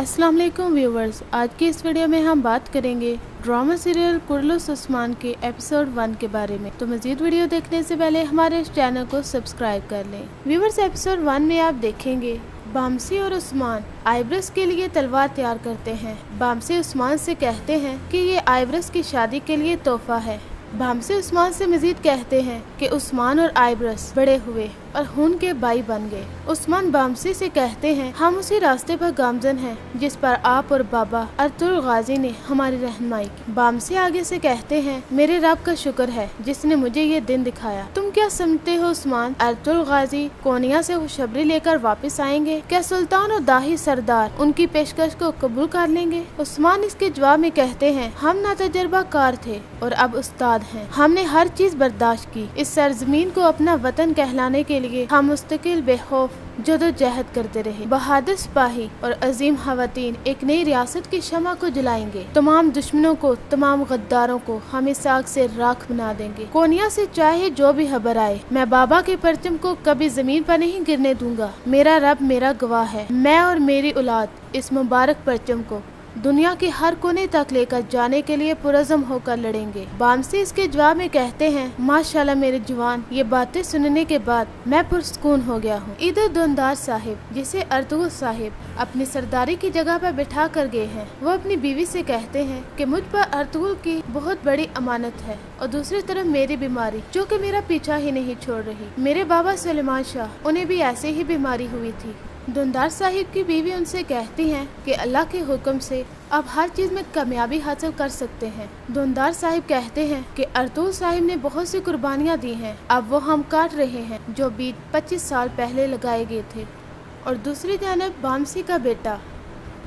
अस्सलाम वालेकुम व्यूवर्स, आज की इस वीडियो में हम बात करेंगे ड्रामा सीरियल कुर्रलुस उस्मान के एपिसोड 1 के बारे में। तो मजीद वीडियो देखने से पहले हमारे इस चैनल को सब्सक्राइब कर लें। व्यूवर्स, एपिसोड 1 में आप देखेंगे बामसी और उस्मान आइब्रस के लिए तलवार तैयार करते हैं। बामसी उस्मान से कहते हैं कि ये आइब्रस की शादी के लिए तोहफा है। बामसी उस्मान से मजीद कहते हैं कि उस्मान और आइब्रस बड़े हुए और खून के भाई बन गए। उस्मान बामसी से कहते हैं, हम उसी रास्ते पर गामजन हैं जिस पर आप और बाबा अर्तुगरुल गाजी ने हमारी रहनुमाई की। बामसी आगे से कहते हैं, मेरे रब का शुक्र है जिसने मुझे ये दिन दिखाया। तुम क्या समझते हो उस्मान, अर्तुगरुल गाजी कोनिया से खुशखबरी लेकर वापस आएंगे? क्या सुल्तान और दाही सरदार उनकी पेशकश को कबूल कर लेंगे? उस्मान इसके जवाब में कहते हैं, हम ना तजर्बा कार थे और अब उस्ताद हैं। हमने हर चीज बर्दाश्त की। इस सरजमीन को अपना वतन कहलाने के लिए हम मुस्तकिल बेखौफ जदोजहद करते रहे। बहादुर सिपाही और अजीम खवातीन एक नई रियासत की शमा को जलाएंगे। तमाम दुश्मनों को, तमाम गद्दारों को हम इस आग से राख बना देंगे। कोनिया से चाहे जो भी खबर आए, मैं बाबा के परचम को कभी जमीन पर नहीं गिरने दूंगा। मेरा रब मेरा गवाह है, मैं और मेरी औलाद इस मुबारक परचम को दुनिया के हर कोने तक लेकर जाने के लिए पुरज़म होकर लड़ेंगे। बामसी इसके जवाब में कहते हैं, माशाल्लाह मेरे जवान, ये बातें सुनने के बाद मैं पुरसुकून हो गया हूँ। इधर दुंदार साहिब, जिसे अर्तुगरुल साहिब अपनी सरदारी की जगह पर बिठा कर गए हैं, वो अपनी बीवी से कहते हैं कि मुझ पर अर्तुगरुल की बहुत बड़ी अमानत है और दूसरी तरफ मेरी बीमारी जो कि मेरा पीछा ही नहीं छोड़ रही। मेरे बाबा सुलेमान शाह, उन्हें भी ऐसे ही बीमारी हुई थी। दुंदार साहिब की बीवी उनसे कहती हैं कि अल्लाह के हुक्म से अब हर चीज में कामयाबी हासिल कर सकते हैं। दुंदार साहिब कहते हैं कि अर्तुगरुल साहिब ने बहुत सी कुर्बानियां दी हैं, अब वो हम काट रहे हैं जो बीत 25 साल पहले लगाए गए थे। और दूसरी जानब बामसी का बेटा,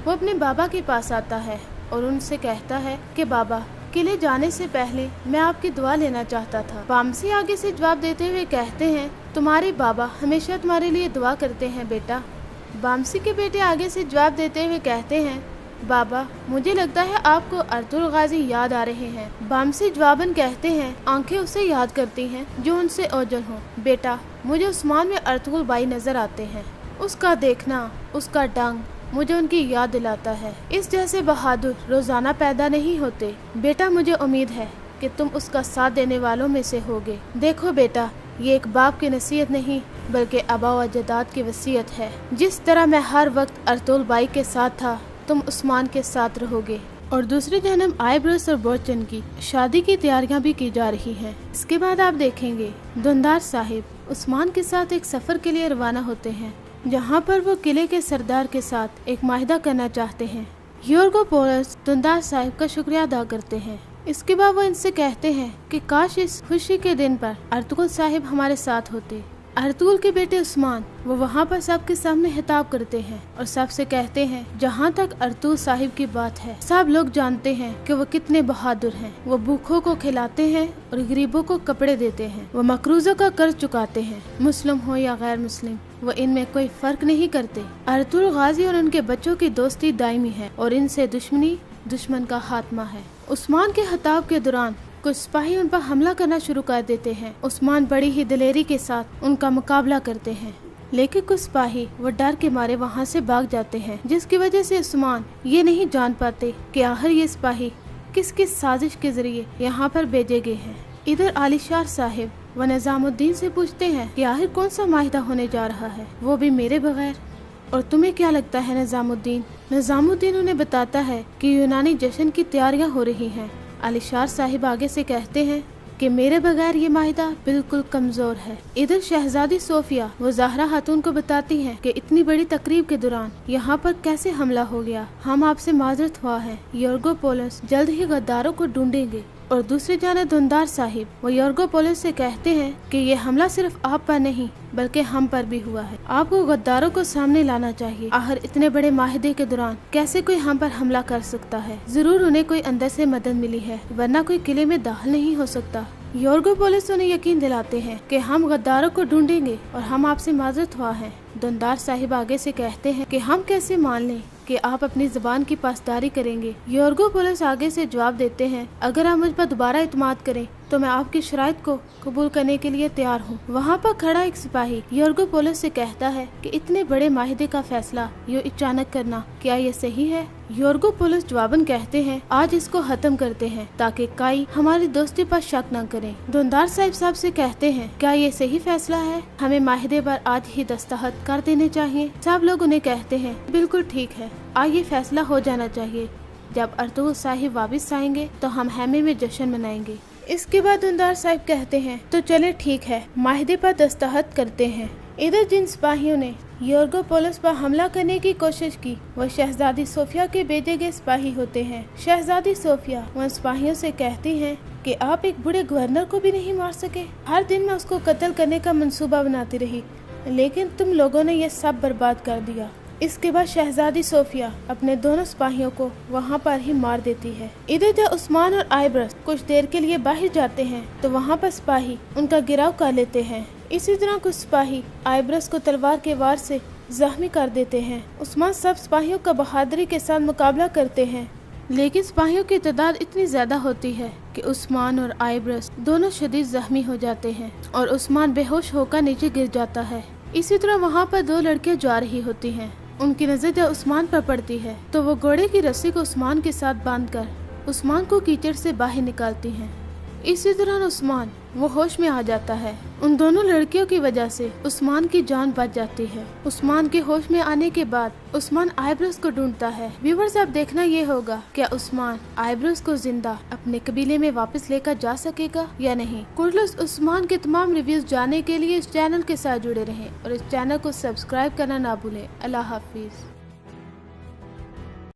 वो अपने बाबा के पास आता है और उनसे कहता है कि बाबा, किले जाने से पहले मैं आपकी दुआ लेना चाहता था। बामसी आगे से जवाब देते हुए कहते हैं, तुम्हारे बाबा हमेशा तुम्हारे लिए दुआ करते हैं बेटा। बामसी के बेटे आगे से जवाब देते हुए कहते हैं, बाबा मुझे लगता है आपको अर्तुगरुल गाजी याद आ रहे हैं। बामसी जवाबन कहते हैं, आंखें उसे याद करती हैं जो उनसे ओझल हो। बेटा, मुझे उस्मान में अर्तुगरुल भाई नजर आते हैं। उसका देखना, उसका डंग मुझे उनकी याद दिलाता है। इस जैसे बहादुर रोजाना पैदा नहीं होते। बेटा, मुझे उम्मीद है कि तुम उसका साथ देने वालों में से होगे। देखो बेटा, ये एक बाप की नसीहत नहीं बल्कि आबा व अजदाद की वसीयत है। जिस तरह मैं हर वक्त अर्तुगरुल भाई के साथ था, तुम उस्मान के साथ रहोगे। और दूसरी जानब आइब्रस और बोरचन की शादी की तैयारियां भी की जा रही हैं। इसके बाद आप देखेंगे दुंदार साहिब उस्मान के साथ एक सफर के लिए रवाना होते हैं, जहां पर वो किले के सरदार के साथ एक माहिदा करना चाहते हैं। योर्गो पोलस दुंदार साहिब का शुक्रिया अदा करते हैं। इसके बाद वो इनसे कहते हैं कि काश इस खुशी के दिन पर अर्तुगरुल साहिब हमारे साथ होते। अर्तुगरुल के बेटे उस्मान वो वहाँ पर सबके सामने खिताब करते हैं और सबसे कहते हैं, जहाँ तक अर्तुगरुल साहिब की बात है, सब लोग जानते हैं कि वो कितने बहादुर हैं। वो भूखों को खिलाते हैं और गरीबों को कपड़े देते हैं। वो मकरूजों का कर्ज चुकाते हैं, मुस्लिम हो या गैर मुस्लिम, वो इनमें कोई फर्क नहीं करते। अर्तुगरुल गाजी और उनके बच्चों की दोस्ती दायमी है और इनसे दुश्मनी दुश्मन का खात्मा है। उस्मान के खिताब के दौरान कुछ सिपाही उन पर हमला करना शुरू कर देते हैं। उस्मान बड़ी ही दिलेरी के साथ उनका मुकाबला करते हैं, लेकिन कुछ सिपाही वो डर के मारे वहां से भाग जाते हैं, जिसकी वजह से उस्मान ये नहीं जान पाते कि आखिर ये सिपाही किस किस साजिश के जरिए यहाँ पर भेजे गए हैं। इधर आलिशार साहिब व निजामुद्दीन से पूछते हैं कि आखिर कौन सा माहिदा होने जा रहा है, वो भी मेरे बगैर। और तुम्हें क्या लगता है निजामुद्दीन? निजामुद्दीन उन्हें बताता है कि यूनानी जश्न की तैयारियां हो रही हैं। आलिशार साहिब आगे से कहते हैं कि मेरे बगैर ये माहिदा बिल्कुल कमजोर है। इधर शहजादी सोफिया वो ज़हरा खातून को बताती हैं कि इतनी बड़ी तकरीब के दौरान यहाँ पर कैसे हमला हो गया। हम आपसे माजरत हुआ है। योर्गो पोलस जल्द ही गद्दारों को ढूंढेंगे। और दूसरी जानब दुंदार साहिब वो योर्गो पोलस से कहते हैं कि ये हमला सिर्फ आप पर नहीं बल्कि हम पर भी हुआ है। आपको गद्दारों को सामने लाना चाहिए। आखिर इतने बड़े माहिदे के दौरान कैसे कोई हम पर हमला कर सकता है? जरूर उन्हें कोई अंदर से मदद मिली है, वरना कोई किले में दाखिल नहीं हो सकता। योर्गो पोलस उन्हें यकीन दिलाते हैं कि हम गद्दारों को ढूंढेंगे और हम आपसे माजरत हुआ है। दुंदार साहिब आगे से कहते हैं कि हम कैसे मान लें कि आप अपनी ज़बान की पासदारी करेंगे। योर्गोपोलिस आगे से जवाब देते हैं, अगर आप मुझ पर दोबारा इत्माद करें तो मैं आपकी शराइत को कबूल करने के लिए तैयार हूँ। वहाँ पर खड़ा एक सिपाही योर्गोपोलिस से कहता है कि इतने बड़े माहिदे का फैसला ये अचानक करना, क्या ये सही है? योर्गोपोलिस जवाबन कहते हैं, आज इसको खत्म करते हैं ताकि काई हमारी दोस्ती पर शक न करे। धुंधार साहब से कहते हैं, क्या ये सही फैसला है? हमें माहिदे पर आज ही दस्तखत कर देने चाहिए। सब लोग उन्हें कहते हैं, बिल्कुल ठीक है, आज ये फैसला हो जाना चाहिए। जब अर्तुगरुल साहिब वापस आएंगे तो हम हैमे में जश्न मनाएंगे। इसके बाद धुंधार साहब कहते हैं, तो चले ठीक है, माहिदे पर दस्तखत करते हैं। इधर जिन सिपाहियों ने योर्गोपोलिस पर हमला करने की कोशिश की वो शहजादी सोफिया के भेजे गए सिपाही होते हैं। शहजादी सोफिया उन सिपाहियों से कहती हैं कि आप एक बूढ़े गवर्नर को भी नहीं मार सके। हर दिन मैं उसको कत्ल करने का मंसूबा बनाती रही, लेकिन तुम लोगों ने ये सब बर्बाद कर दिया। इसके बाद शहजादी सोफिया अपने दोनों सिपाहियों को वहाँ पर ही मार देती है। इधर जब उस्मान और आइब्रस कुछ देर के लिए बाहर जाते हैं तो वहाँ पर सिपाही उनका गिराव कर लेते हैं। इसी तरह कुछ सिपाही आइब्रस को तलवार के वार से जख्मी कर देते हैं। उस्मान सब सिपाहियों का बहादुरी के साथ मुकाबला करते हैं, लेकिन सिपाहियों की तादाद इतनी ज्यादा होती है कि उस्मान और आइब्रस दोनों शदीद जख्मी हो जाते हैं और उस्मान बेहोश होकर नीचे गिर जाता है। इसी तरह वहाँ पर दो लड़कियां जा रही होती हैं। उनकी नजर जब उस्मान पर पड़ती है तो वो घोड़े की रस्सी को उस्मान के साथ बांधकर उस्मान को कीचड़ से बाहर निकालती हैं। इसी दौरान उस्मान वो होश में आ जाता है। उन दोनों लड़कियों की वजह से उस्मान की जान बच जाती है। उस्मान के होश में आने के बाद उस्मान आइब्रस को ढूंढता है। व्यूअर्स, अब देखना ये होगा क्या उस्मान आइब्रस को जिंदा अपने कबीले में वापस लेकर जा सकेगा या नहीं। कुर्लुस उस्मान के तमाम रिव्यूज जानने के लिए इस चैनल के साथ जुड़े रहें और इस चैनल को सब्सक्राइब करना ना भूलें। अल्लाह हाफिज।